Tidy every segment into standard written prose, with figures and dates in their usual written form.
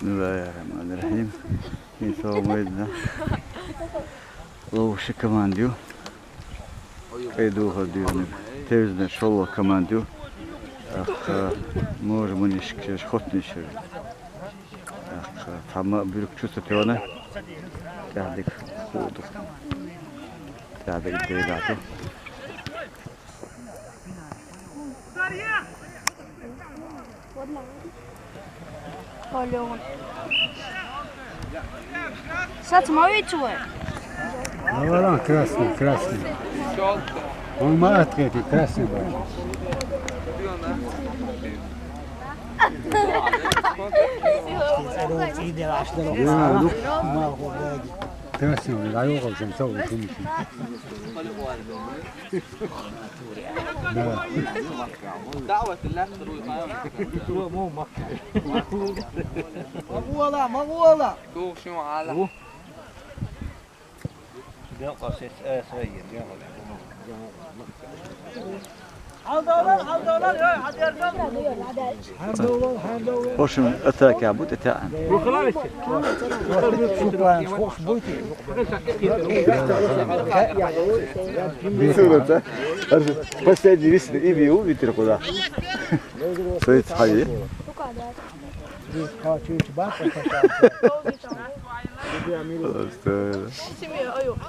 بسم الله الرحمن الرحيم. يسوع ميدنا. لو شو كمان ديو. كيدوها ديو. تيزنا شلوا كمان ديو. مور منيش كيش خطنيش. تما بيرك شو ستيونا. تعدك خودو. تعدك ديلاتو. Смотрите. Ну, красный, красный. Он мало открытый, красный большой. Красный, дорога уже целый тумик. Да. دعوة الله مو مغولا مغولا شوف شو على Hoşum ötek ya bu detayın. Последний вис и бил витер куда. Стоит хайи.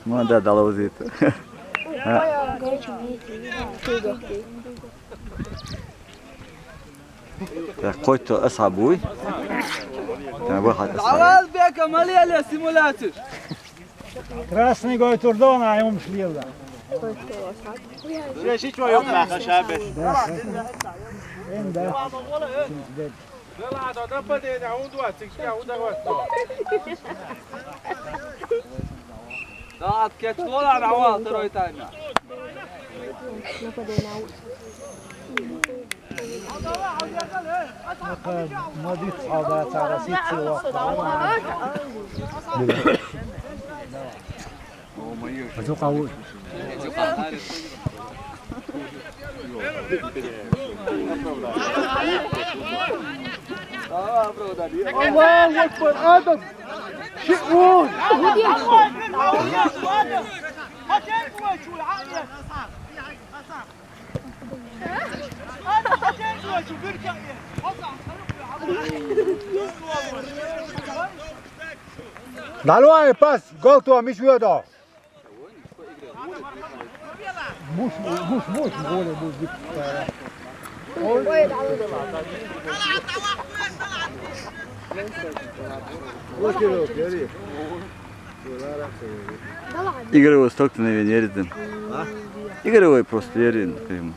ما ده دلوا زيت. قلت أصحابي. أنا واحد أصحابي. عوال بيك مليا سيمولاتور. Красный гой турдона, а ему шлил. ليش شو يوم ما شابه؟ لا ده بدي نعود وقت نعود وقت. لا كيف ولا نعود تروي تاني. ماضي صعوبات على ست وقت. أزوق أول. الله أكبر آدم شئون Daloa pas, gol tu amici vedo. Muş, gole muş bit. Игровой столкновение верен. Игровой просто верен.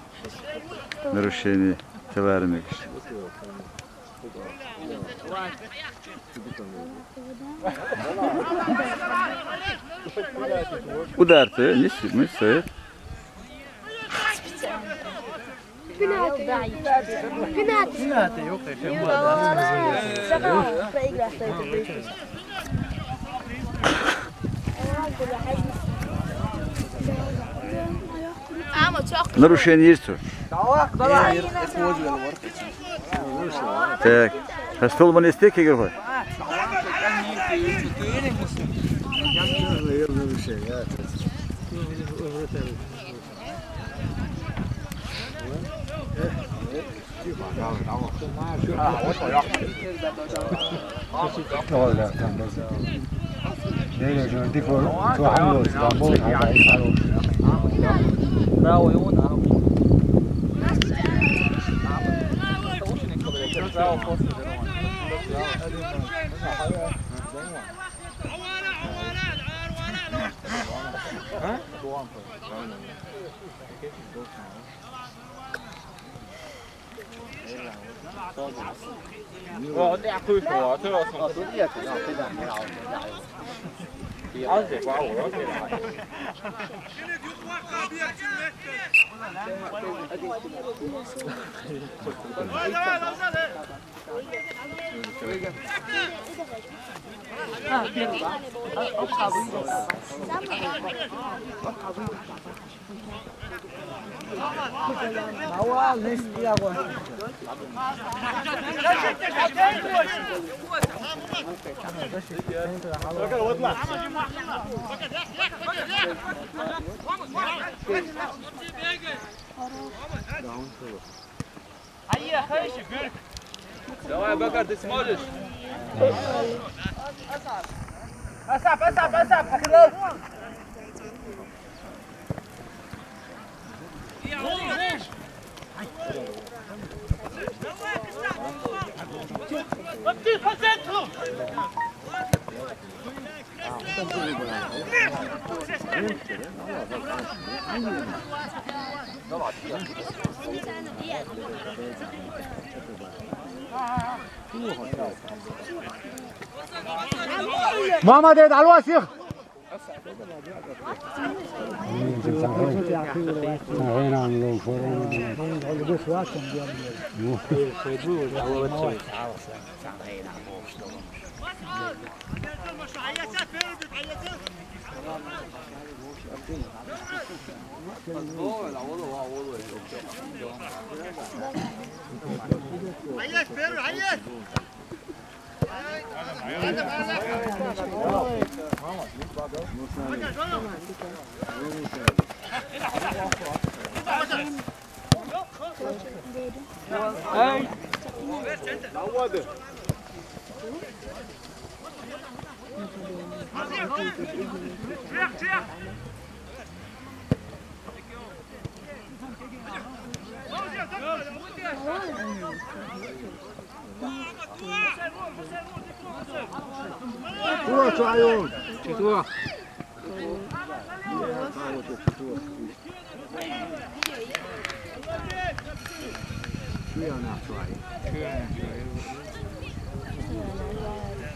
Нарушение товарных. Удар ты, не стоит. Penalty yok da şey Нарушение есть тут. Так, а стол мы не стеки игрой?我俩会说，这要从自己身上非常美好。而且把我给拿。Ава, не стягивай. واطلع هيا خيش جرك يا بكر تسمعلش اسعب اسعب اسعب اخلص محمد على الواسخ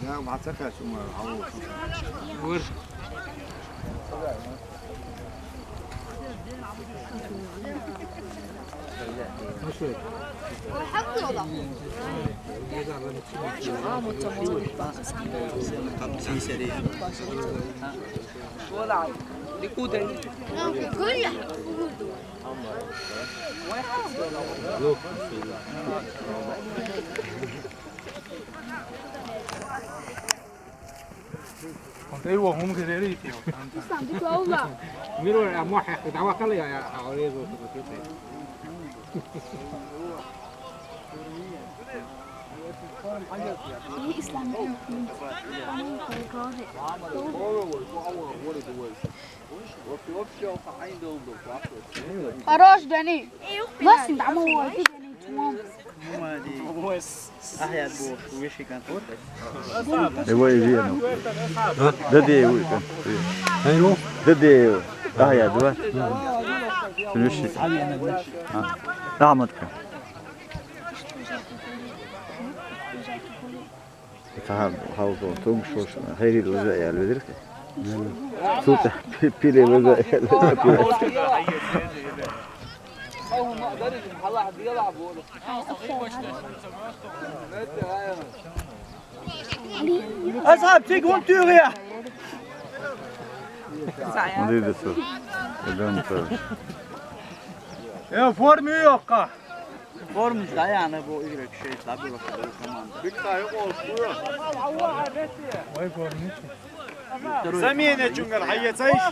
لا ما تسكتش ور Thấy uống không cái đấy đi kiểu. Biết rồi là mua hạt cái đào cái này à, ở đây rồi cái này. Хорош, Дани. Нас не дам его, Дани, тумам. أحيا بو ويشي كان ايوه يجينا ددي ويكن ايوه ددي يا دوا شنوشي نعمتك فهم هاو توم شوش خيري الوزاء على بدرك صوت بيلي الوزاء هو ما قدرش محل حد يلعب ولا أصحاب تيجون توريا ما ادري ده يا فورمي يوقع فورم لا يعني بو إيرك شيء تابي وكذا كمان بيكتا يقول واي فورمي زمينة جنگل حياتيش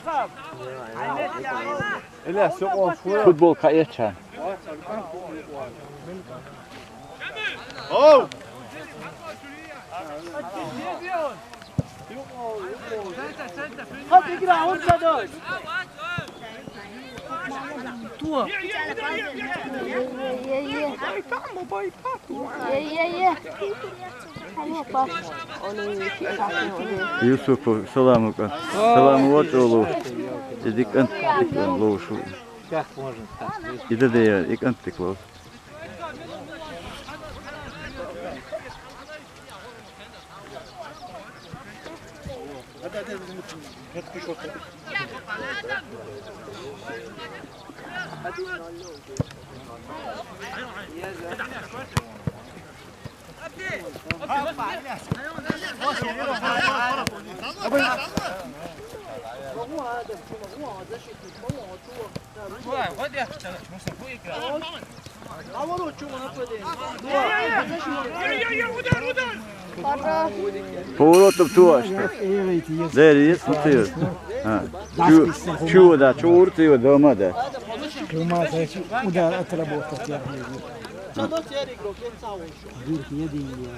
لا سوق فوتبول كايتشان أوه خد يقرأ عون صداش تو يوسف سلامك سلام وجهه يديك أنت لو شو إذا ده يك أنت كلاس Polotom tuosta. Deri tutuyor. Ha. Şu da çoğurtuyor dama da. Дома удар отработать я говорю. Дырки еди я.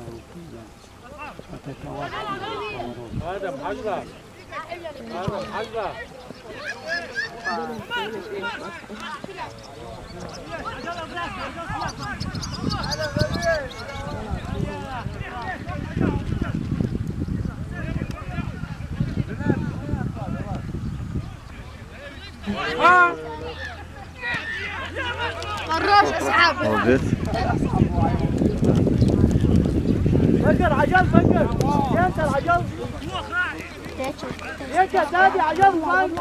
Атаковать. Adam hacla. Adam hacla. فراش اصحاب Oldu. فكر عجل فكر انت العجل انت دادي عجل فانك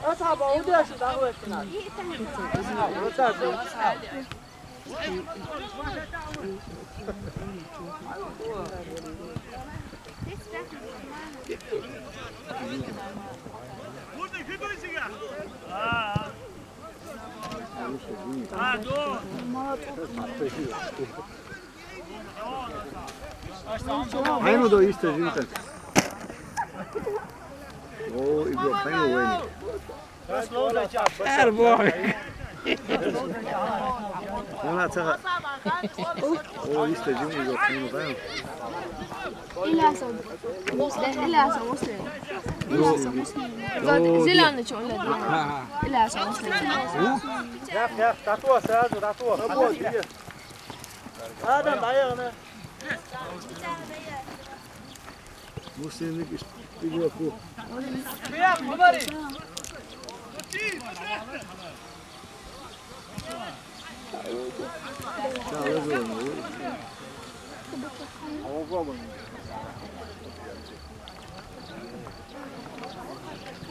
اصحاب عودة شو دعوة كنا Ajmo do iste živite. O, igro, ajmo vojni. Erboy. Ona caga. O, iste živite, igro, ajmo vojni. إلاسا إلاسا مسلم إلاسا مسلم زلانة شو ولا إلاسا مسلم يا تعطوها سادو تعطوها هذا معايا Muslimlik igro ku. فيها خبري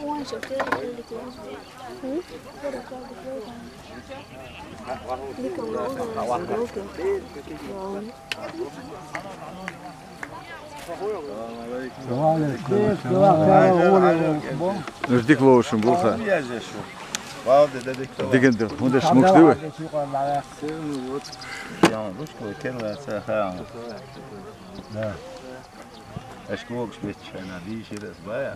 وين شفت اللي Nurdik lošum, bulha. Valde dedik. Digende, onda smukštive. Ja, ruško kella saha. Da. اشكوك شبيتش انا دي شي رسبايا.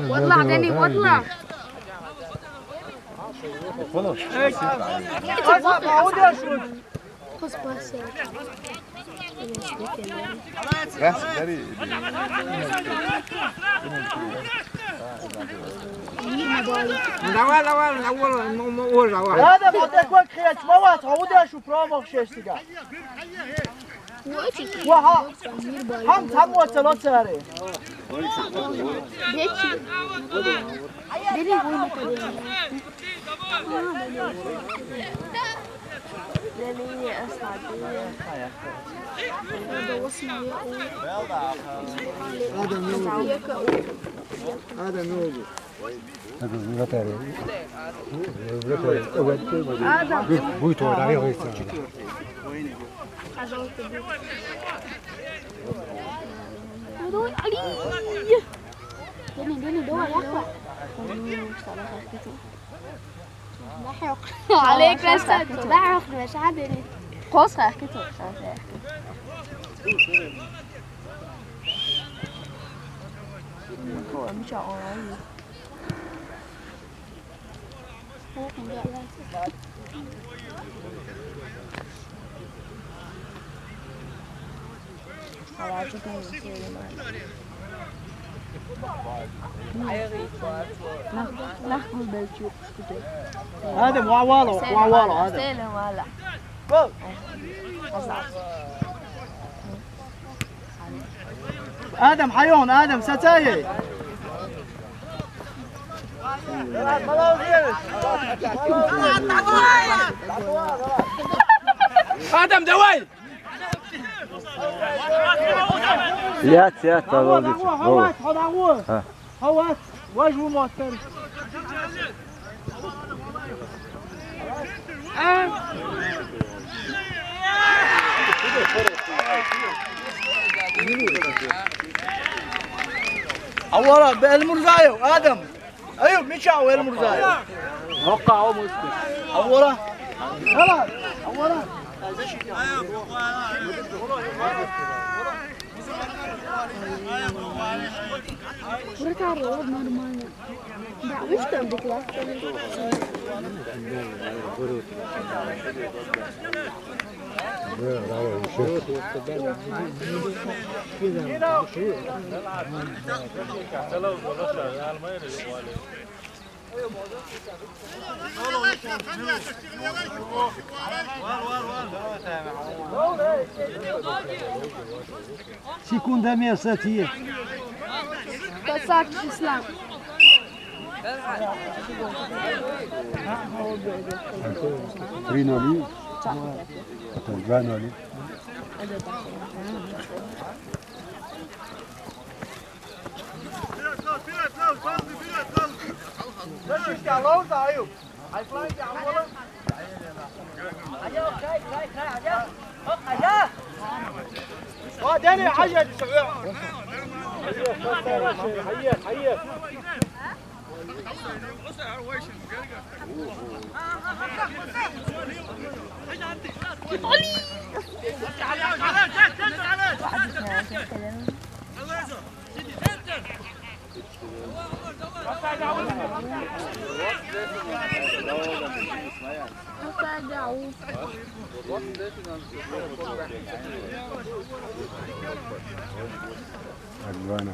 واطلع داني واطلع خلاص. اصحاب عودة شو خذ بس راس دري. هذا بعطيك وقت خيال موات عودة شو برامج شيشتيكا وها هم وصلات سهري ديتشي ديري هو مكان ديري أصعد هذا وصل Ada nogu. Будет вот ария دوني دوا يا اخوة عليك رسالته لا عقد مش عادني قوس خاكته مش عقد ناخذ بالجوق هذا معواله هذا سيله ولا ادم حيون ادم ستاي ادم دوي يات هذا هوات هذا هو ها. هوات واجبوا موتر أولا بالمرزايو آدم أيوب مشاو المرزايو وقعوا مسكت أولا خلاص أولا Mereka roh normalnya. Nggak bisa di kelas. Sekunda mersatiye. Pasak Islam. Rinoli, atau granoli. داني عجل Agora.